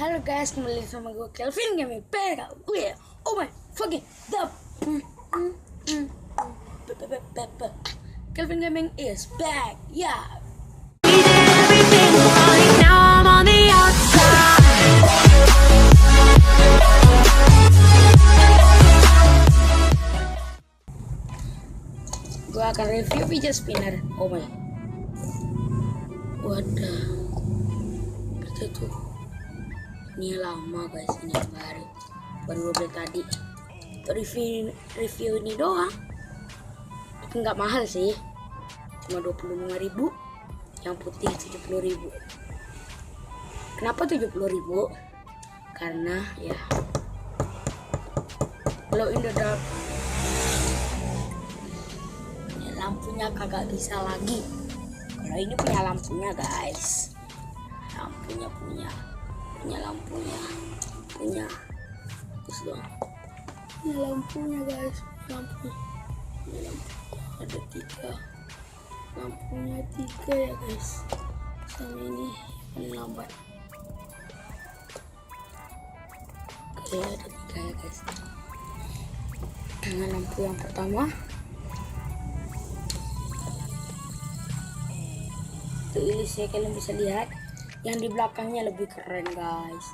Halo guys, kembali sama gue Kelvin Gaming Pega. Oh my fucking the Kelvin Gaming is back. Yeah. We did everything right, now I'm on the outside. Gue akan review fidget spinner. Oh my. Wadah. Itu tuh. Ini lama guys, ini yang baru beli tadi. Review ini doang. Tapi nggak mahal sih, cuma 25.000. Yang putih 70.000. Kenapa 70.000? Karena ya glow in the dark. Ya, lampunya kagak bisa lagi. Kalau ini punya lampunya guys, lampunya punya terus dong, ini lampunya guys, lampunya ada 3 lampunya 3 ya guys, sama ini lambat. Oke, ada 3 ya guys. Dengan lampu yang pertama tuh, ini sih kalian bisa lihat yang di belakangnya lebih keren guys.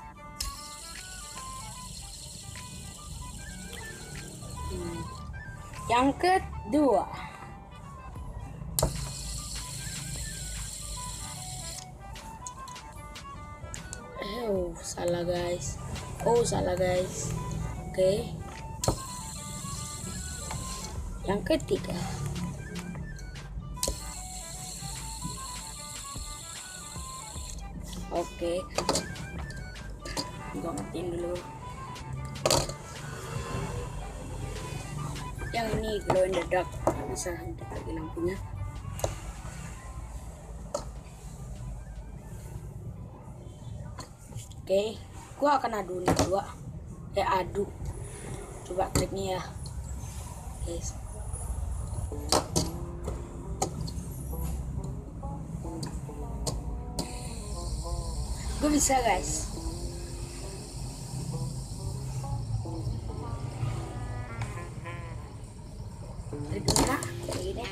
Yang kedua, salah guys. Oke. Yang ketiga, oke, gua matiin dulu. Yang ini glow in the dark, bisa hidup lagi lampunya. Oke, gua akan adu nih adu. Coba triknya ya, guys. Gue bisa guys. Triknya kayak gini.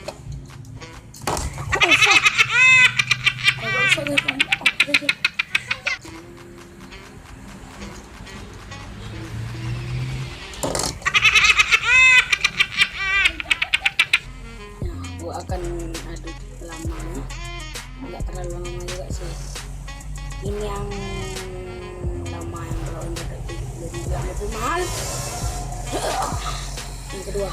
Nah, gue akan aduk lama, nggak terlalu lama juga sih. Ini yang lama, yang belum lebih mahal. Yang kedua,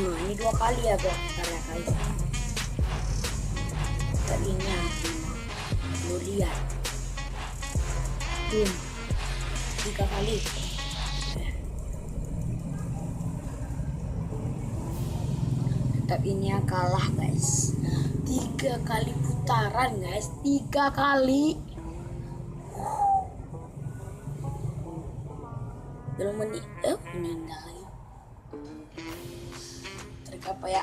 nah ini 2 kali ya bro, guys. Tadinya lu lihat 3 kali. Tapi ini yang kalah guys. 3 kali putaran guys, 3 kali. Belum meninggal. Trik apa ya?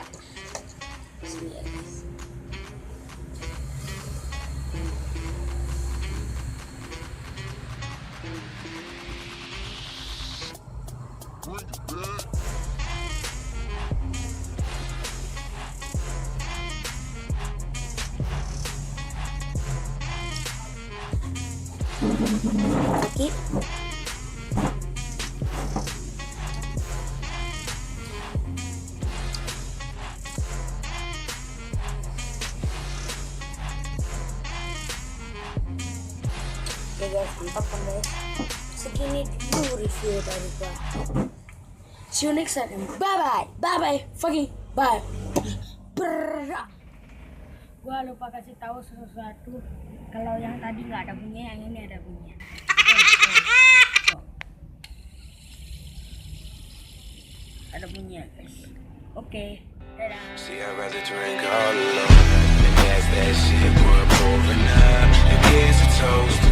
Sini ya guys. Oke. Oke guys, mantap kan guys. Segini dulu review dari gua. See you next time. Bye fucking bye. Gua lupa kasih tahu sesuatu. Kalau yang tadi nggak ada bunyinya, yang ini ada bunyinya. Ada bunyinya guys. Oke, dadah. See, I'd rather drink all alone than gas that shit, boy, pouring up. And here's a toast